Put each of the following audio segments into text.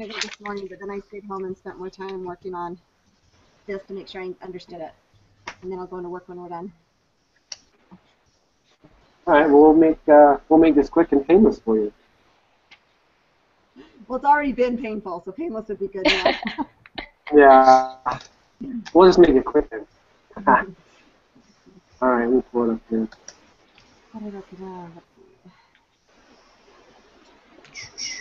it this morning, but then I stayed home and spent more time working on this to make sure I understood it. And then I'll go into work when we're done. All right, well, we'll make this quick and painless for you. Well, it's already been painful, so painless would be good now. Yeah, we'll just make it quick then. All right, we'll pull it up here. What did I look it up? Let's see.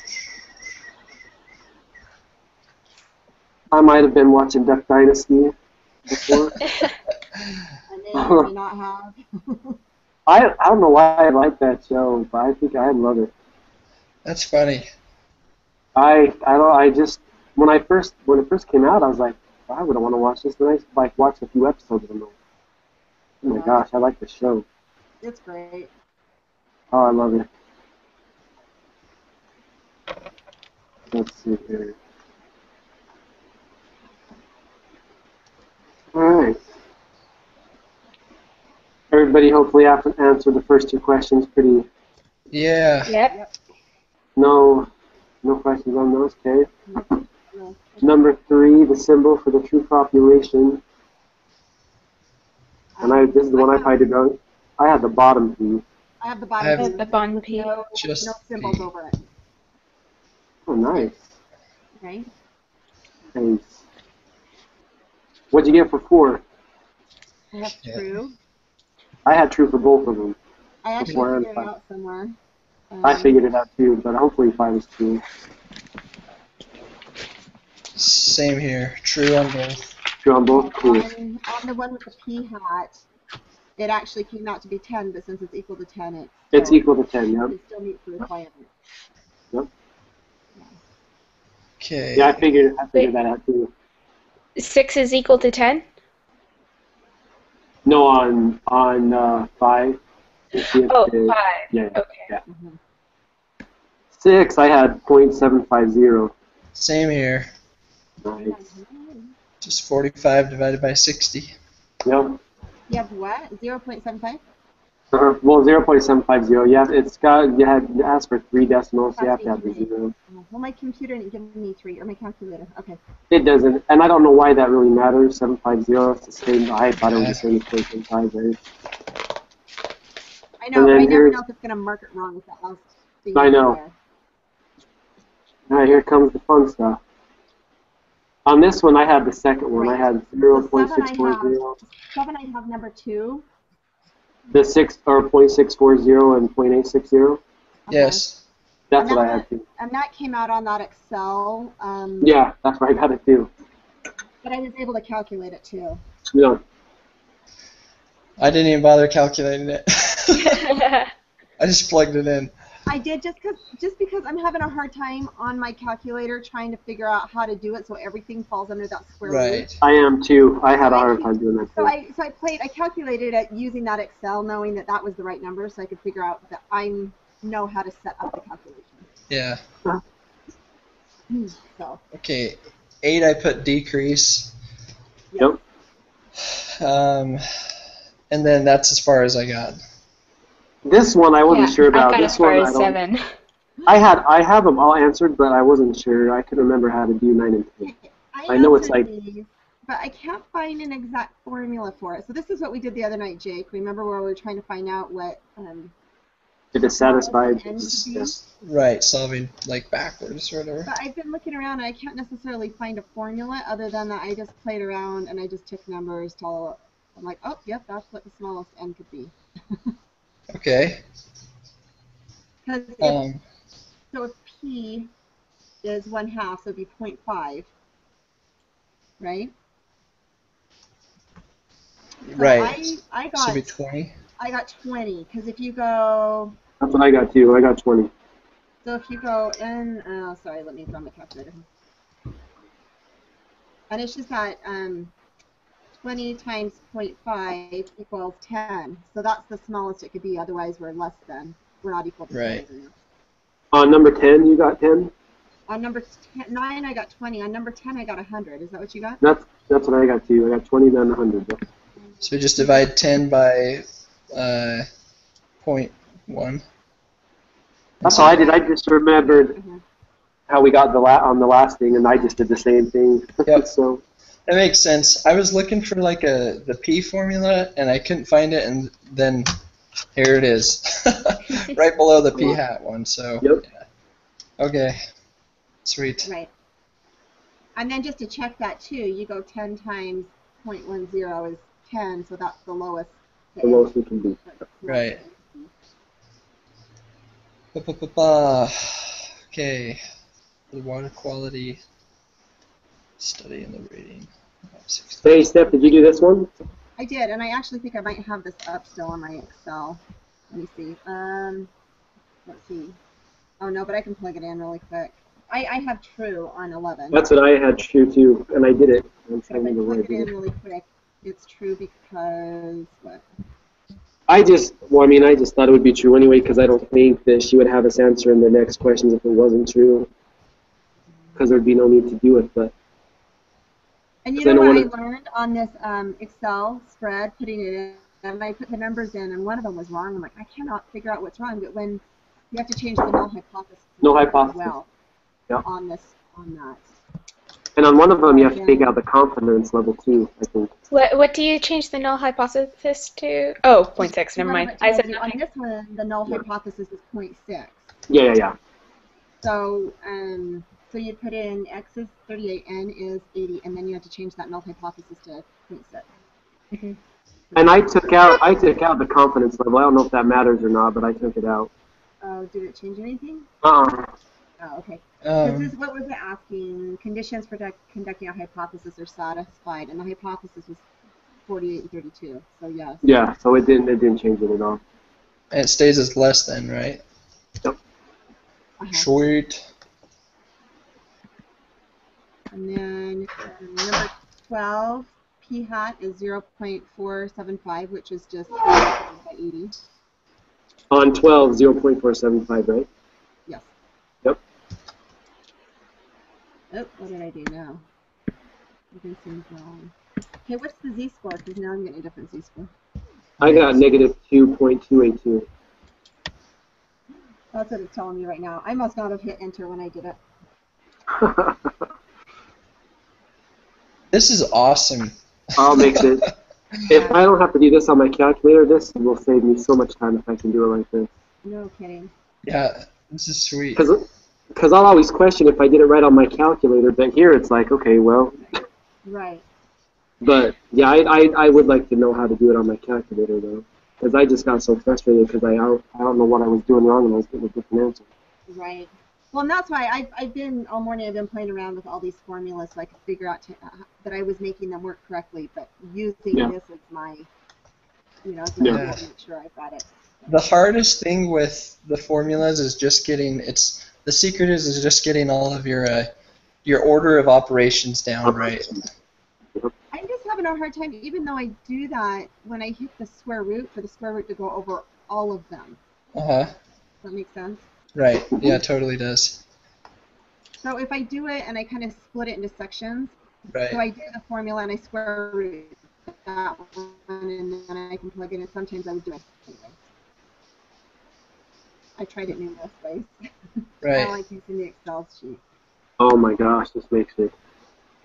I might have been watching Duck Dynasty before. I may or may not have. I don't know why I like that show, but I think I love it. That's funny. I just when it first came out, I was like, I wouldn't want to watch this. Then I watched a few episodes of it. Oh my gosh, I like the show. It's great. Oh, I love it. Let's see here. All right. Everybody hopefully answered the first two questions pretty. Yeah. Yep. No questions on those. Okay. No. Number 3, the symbol for the true population. And this is the one I probably did wrong. I had the bottom P. I have the I have bottom. The bottom P. No Just symbols P. over it. Oh, nice. Okay. Nice. What'd you get for 4? I have Yeah. true. I had true for both of them. I actually Before and figured it five. out somewhere. I figured it out too, but hopefully 5 is true. Same here. True on both. True on both? Cool. On the one with the P hat, it actually came out to be 10, but since it's equal to 10, It's equal to 10, yep. it still meets the requirement. Yep. Okay. Yeah, I figured that out too. 6 is equal to 10? No, on 5. Oh, 5. Yeah. Okay. Yeah. 6, I had .750. Same here. Nice. Just 45 divided by 60. Yep. You have what? 0.75? Well, 0.750. Yeah, it asks for 3 decimals, so you have to have the 0. Well, my computer didn't give me 3, or my calculator. Okay. It doesn't, and I don't know why that really matters. 750, it's the same. I thought it was the same as 0.75, right? I know, but I never know if it's going to mark it wrong with that last thing. I know. All right, here comes the fun stuff. On this one, I had the second one. Right. I had So 0.640. 7 I have number 2. The 6 or .640 and .860. Okay. Yes. That's what I had too. And that came out on that Excel. Yeah, that's what I got it too. But I was able to calculate it too. Yeah. I didn't even bother calculating it. I just plugged it in. I did just because I'm having a hard time on my calculator trying to figure out how to do it so everything falls under that square root. Right. I am too. I had a hard time doing that too. I calculated it using that Excel, knowing that that was the right number, so I could figure out that I know how to set up the calculation. Yeah. So. Okay. 8 I put decrease. Yep. And then that's as far as I got. This one I wasn't sure about. I got This as far one as I don't. 7. I have them all answered, but I wasn't sure. I couldn't remember how to do 9 and 10. I know it's like. These, but I can't find an exact formula for it. So this is what we did the other night, Jake. Remember where we were trying to find out what. If it's satisfied. Right, solving like backwards or whatever. But I've been looking around and I can't necessarily find a formula other than that I just played around and I just took numbers till I'm like, oh, yep, that's what the smallest n could be. Okay. So if P is 1/2, so it'd be 0.5, right? So Right. I Should be got 20. I got 20 because if you go. That's what I got too. I got 20. So if you go in, sorry, let me throw my calculator. And it's just that 20 times 0.5 equals 10. So that's the smallest it could be. Otherwise, we're less than. We're not equal to 10. Right. On number 10, you got 10? On number 9, I got 20. On number 10, I got 100. Is that what you got? That's what I got too. I got 20, then 100. Yep. So we just divide 10 by 0.1. That's all I did. I just remembered. how we got on the last thing, and I just did the same thing. Yep. So That makes sense. I was looking for like the P formula, and I couldn't find it, and then here it is, right below the P hat one. So Yep. yeah. Okay, sweet. Right. And then just to check that too, you go 10 times 0.10 is 10, so that's the lowest. the lowest we can be. Right. Ba-ba-ba-ba. Okay, the water quality study and the rating. Hey, Steph, did you do this one? I did, and I actually think I might have this up still on my Excel. Let me see. Let's see. Oh no, but I can plug it in really quick. I have true on 11. That's what I had true too, and I did it. I'm If I trying to remember plug where I it did in it. really quick, it's true because what? I just thought it would be true anyway, because I don't think that she would have us answer in the next questions if it wasn't true, because there'd be no need to do it. But And you Because I know don't what I learned on this Excel spread, putting it in, and I put the numbers in, and one of them was wrong. I'm like, I cannot figure out what's wrong. But when you have to change the null hypothesis, Null as hypothesis. well, Yeah. on that. and on one of them you have to take out the confidence level too, I think. What do you change the null hypothesis to? Oh, 0.6, never mind. I said on nothing. this one, the null hypothesis is 0.6. Yeah. So so you put in x is 38, n is 80, and then you have to change that null hypothesis to 0.6. Mm-hmm. And I took out the confidence level. I don't know if that matters or not, but I took it out. Oh, did it change anything? Uh-uh. Oh, okay. Um, This is what was it asking? Conditions for conducting a hypothesis are satisfied, and the hypothesis was 48 and 32. So yes. Yeah, so it didn't change it at all. and it stays as less than, right? Uh-huh. Sweet. And then number 12, p hat is 0.475, which is just by 80. On 12, 0.475, right? Yes. Yep. Oh, what did I do now? Everything seems wrong. Okay, what's the z-score? Because now I'm getting a different z-score. I got negative 2.282. That's what it's telling me right now. I must not have hit enter when I did it. This is awesome. I'll mix it. If I don't have to do this on my calculator, this will save me so much time if I can do it like this. No kidding. Yeah, this is sweet. Because I'll always question if I did it right on my calculator, but here it's like, okay, well. Right. But yeah, I would like to know how to do it on my calculator though, because I just got so frustrated because I don't know what I was doing wrong and I was getting a different answer. Right. Well, and that's why I've been all morning. I've been playing around with all these formulas so I could figure out that I was making them work correctly. But using this as my, as my tool to make sure I've got it. The hardest thing with the formulas is just getting the secret is just getting all of your order of operations down right. I'm just having a hard time, even though I do that when I hit the square root, for the square root to go over all of them. Uh-huh. Does that make sense? Right. Yeah, it totally does. So if I do it and I kind of split it into sections, Right. so I do the formula and I square root that one and then I can plug it in. Sometimes I would do it anyway. I tried it numerous ways. Right. I like using the Excel sheet. Oh my gosh, this makes it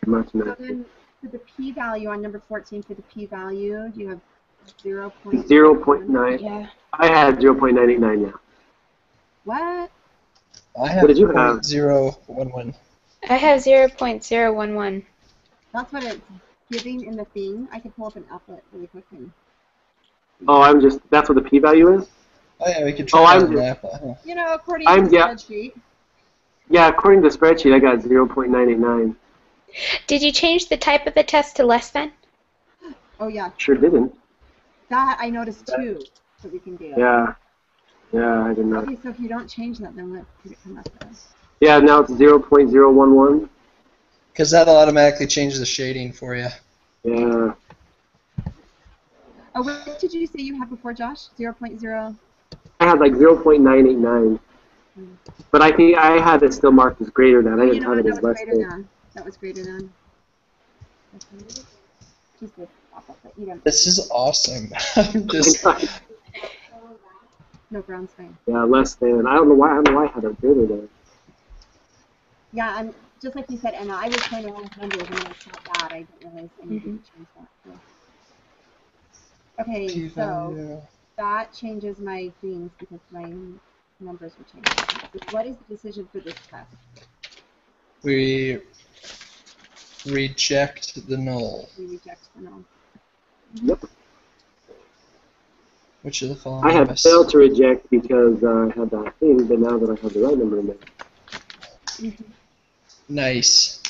much So nicer. then for the p-value on number 14, for the p-value, do you have 0.9? 0.9. Yeah. I had 0.989 now. What? I have What did you have? 0.011. I have 0.011. That's what it's giving in the thing. I could pull up an applet really quickly. Oh, that's what the p-value is? Oh yeah, we could try that in the app. Huh? You know, according to the spreadsheet. Yeah, according to the spreadsheet, I got 0.989. Did you change the type of the test to less than? Oh yeah, Sure didn't. that I noticed too. That we can do. Yeah, I did not. Okay, so if you don't change that, then what could it come up as? Yeah, now it's 0.011. Because that'll automatically change the shading for you. Yeah. Oh, what did you say you had before, Josh? 0.0? I had like 0.989. But I think I had it still marked as greater than. I You didn't know have what? it as less than. That was greater than. Just the pop-up, but you don't. This is awesome. I'm just. No, brown's fine. Yeah, less than. I don't know why I had it greater than. Yeah, I'm just like you said, Emma. I was playing around with numbers and I saw that. I didn't realize I needed to change that. So. Okay, so P-value. that changes my things because my numbers were changed. So what is the decision for this test? We reject the null. We reject the null. Yep. Which of the following I had best- failed to reject because I had that thing, but now that I have the right number in there. Nice.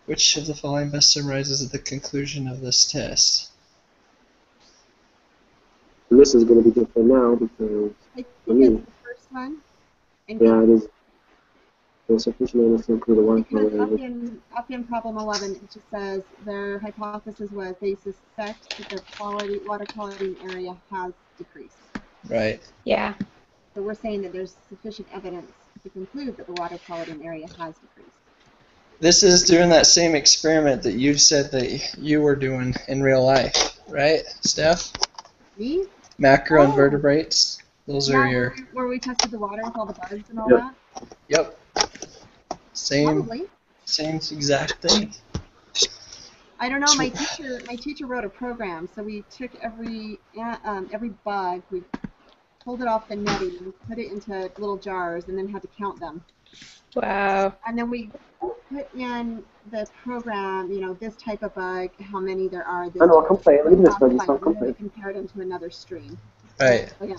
Which of the following best summarizes the conclusion of this test? And this is going to be different now because, I think it's the first one. And yeah, it is. The sufficient evidence to include the water because quality. up in problem 11, it just says their hypothesis was they suspect that the water quality in the area has decreased. Right. Yeah. So we're saying that there's sufficient evidence to conclude that the water quality in the area has decreased. This is doing that same experiment that you said that you were doing in real life, right, Steph? Me? Macroinvertebrates. Those are your. Where we tested the water with all the bugs and all Yep. that? Yep. Same exact thing. I don't know. My teacher wrote a program, so we took every bug, we pulled it off the netting, put it into little jars, and then had to count them. Wow. And then we put in the program, this type of bug, how many there are. This I know, I'll come play. Look at this bug, and it's not then we complete. compared them to another stream. Right. So, yeah.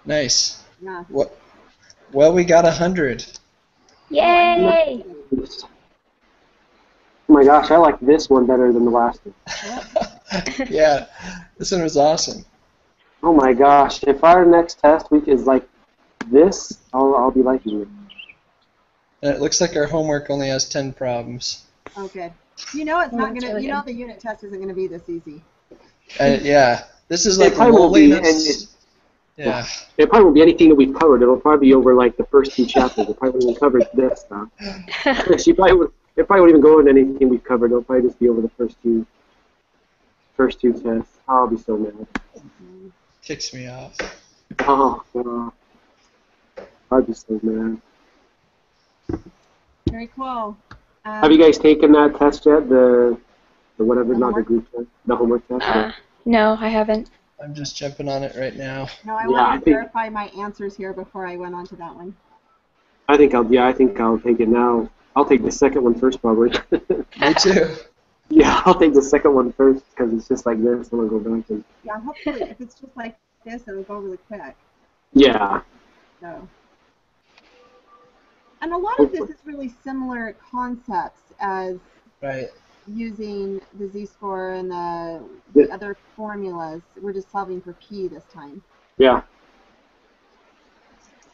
Nice. Yeah. Well, we got 100. Yay! Oh my gosh, I like this one better than the last one. Yeah, this one was awesome. Oh my gosh, if our next test week is like this, I'll be liking it. And it looks like our homework only has 10 problems. Oh, good. It's not that's gonna. really good. The unit test isn't gonna be this easy. Yeah, this is It like probably won't be, loneliness. Yeah. It probably won't be anything that we've covered. It'll probably be over like the first two chapters. It probably won't cover this stuff. It probably won't even go into anything we've covered. It'll probably just be over the first two tests. I'll be so mad. Kicks me off. Oh, God. I'll be so mad. Very cool. Have you guys taken that test yet? The whatever, The not the homework? group test, the homework test? No, I haven't. I'm just jumping on it right now. No, I Yeah, wanted I to think- verify my answers here before I went on to that one. I think I'll take it now. I'll take the second one first, probably. Me too. Yeah, I'll take the second one first because it's just like this. I'm gonna go back and. Yeah, hopefully, if it's just like this, it'll go really quick. Yeah. So. And a lot of this is really similar concepts as Right. using the z-score and the other formulas. We're just solving for p this time. Yeah.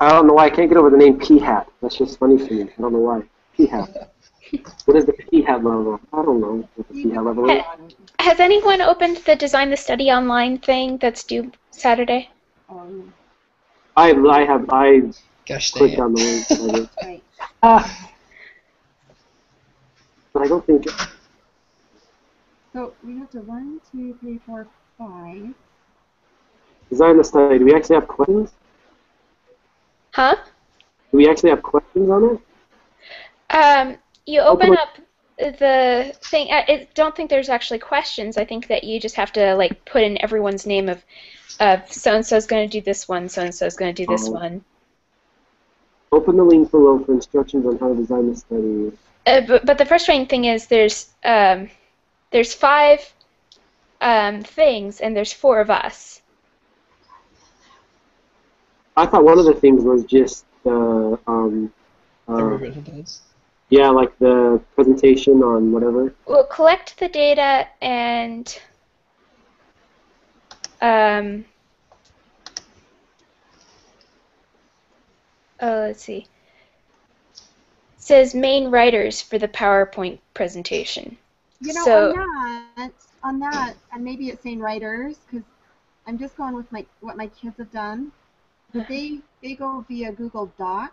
I don't know why I can't get over the name P-hat. That's just funny to me. I don't know why. P-hat. What is the P-hat level? I don't know what the P-hat level is. Has anyone opened the Design the Study online thing that's due Saturday? I Gosh dang clicked it. on the link. Right. But I don't think. So we have to 1, 2, 3, 4, 5. Design the study. Do we actually have questions? Huh? Do we actually have questions on it? You open up the thing. I don't think there's actually questions. I think that you just have to like put in everyone's name of so and so's going to do this one, so and so's going to do this one. Open the link below for instructions on how to design the study. But the frustrating thing is there's 5 things and there's 4 of us. I thought one of the things was just Everybody does. yeah, like the presentation on whatever. We'll collect the data and let's see. It says main writers for the PowerPoint presentation. So, on that, and maybe it's saying writers, because I'm just going with what my kids have done. But they go via Google Docs,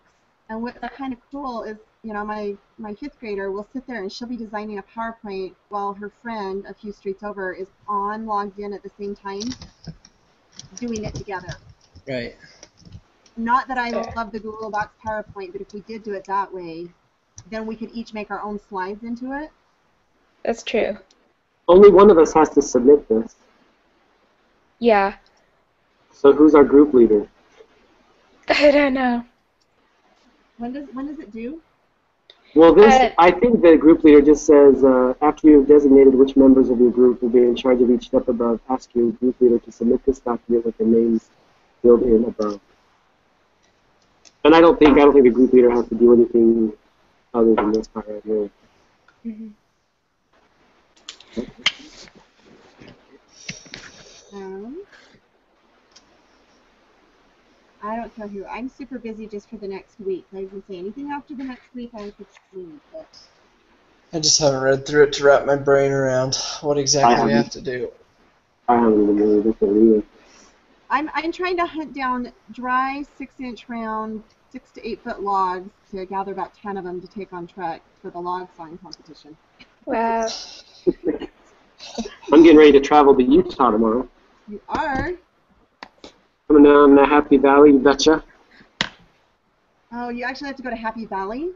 and what's kind of cool is, my 5th grader will sit there and she'll be designing a PowerPoint while her friend a few streets over is logged in at the same time, doing it together. Right. Not that I love the Google Docs PowerPoint, but if we did do it that way, then we could each make our own slides into it. That's true. Only one of us has to submit this. Yeah. So who's our group leader? I don't know. When does it due? Well, I think the group leader just says, after you have designated which members of your group will be in charge of each step above, ask your group leader to submit this document with the names filled in above. And I don't think the group leader has to do anything other than this part right here. Mm-hmm. I don't care who. I'm super busy just for the next week. I was going to say anything after the next week I could sleep, but... I just haven't read through it to wrap my brain around what exactly we have to do. I haven't even really looked at it either. I'm trying to hunt down dry 6-inch round 6 to 8 foot logs to gather about 10 of them to take on truck for the log sawing competition. Wow. I'm getting ready to travel to Utah tomorrow. You are? Coming down to Happy Valley, you betcha. Oh, you actually have to go to Happy Valley?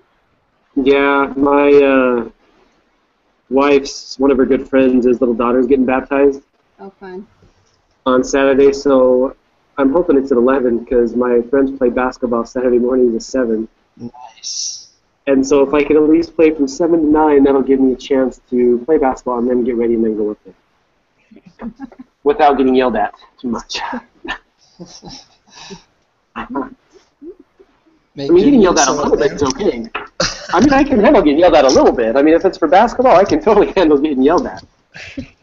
Yeah, my wife's, one of her good friends, his little daughter's getting baptized Oh, fun. on Saturday, so I'm hoping it's at 11 because my friends play basketball Saturday mornings at 7. Nice. And so if I can at least play from 7 to 9, that'll give me a chance to play basketball and then get ready and then go up there. Without getting yelled at too much. I mean, getting yelled at a little bit is okay. I mean, I can handle getting yelled at a little bit. I mean, if it's for basketball, I can totally handle getting yelled at.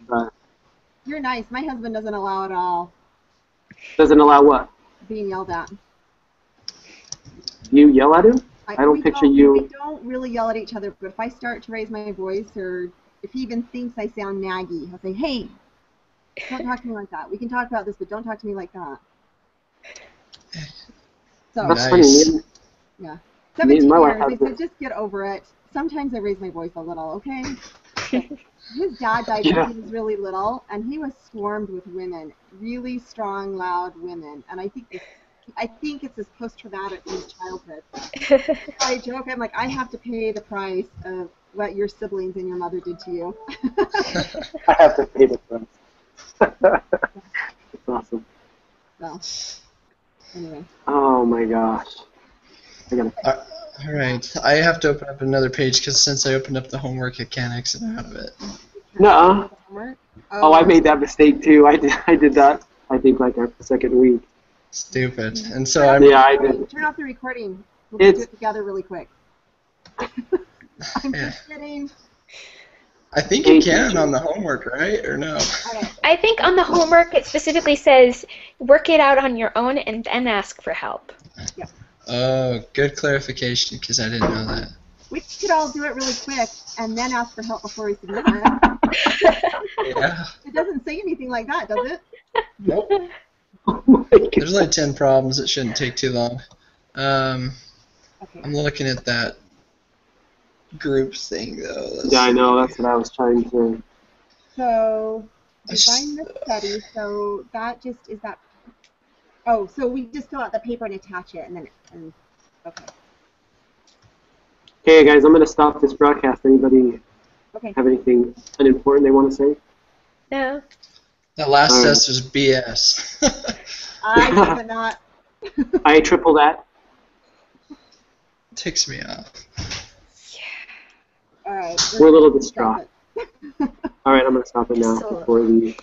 But You're nice. My husband doesn't allow it all. Doesn't allow what? Being yelled at. You yell at him? I don't picture you. We don't really yell at each other, but if I start to raise my voice or if he even thinks I sound naggy, I'll say, hey, don't talk to me like that. We can talk about this, but don't talk to me like that. So, That's Nice. funny. yeah. Me 17 and my wife years, have they this. said, just get over it. Sometimes I raise my voice a little, okay? His dad died Yeah. when he was really little, and he was swarmed with women, really strong, loud women. And I think it's his post-traumatic from his childhood. I joke, I'm like, I have to pay the price of what your siblings and your mother did to you. I have to pay the price. That's awesome. So, anyway. Oh my gosh. I gotta. All right. I have to open up another page because since I opened up the homework, I can't exit out of it. Nuh-uh. Homework? Oh, I made that mistake too. I did that. I think like after the second week. Stupid. And so I'm. Yeah, I did. Turn off the recording. We'll It's- do it together really quick. I'm Yeah. just kidding. I think you can on the homework, right? Or no? Okay. I think on the homework it specifically says work it out on your own and then ask for help. Oh, good clarification because I didn't know that. We could all do it really quick and then ask for help before we submit it. Yeah. It doesn't say anything like that, does it? Nope. Oh my God. There's like 10 problems. It shouldn't take too long. Okay. I'm looking at that group thing though. Let's Yeah, I know. see. That's what I was trying to. So, design the study. So that just is that. Oh, so we just fill out the paper and attach it, and then okay. Okay, guys, I'm gonna stop this broadcast. Anybody Okay. have anything unimportant they want to say? No. That last All right. test was BS. I did not. I triple that. Ticks me off. All right. We're a little Stop distraught. it. All right, I'm gonna stop it now Excellent. before the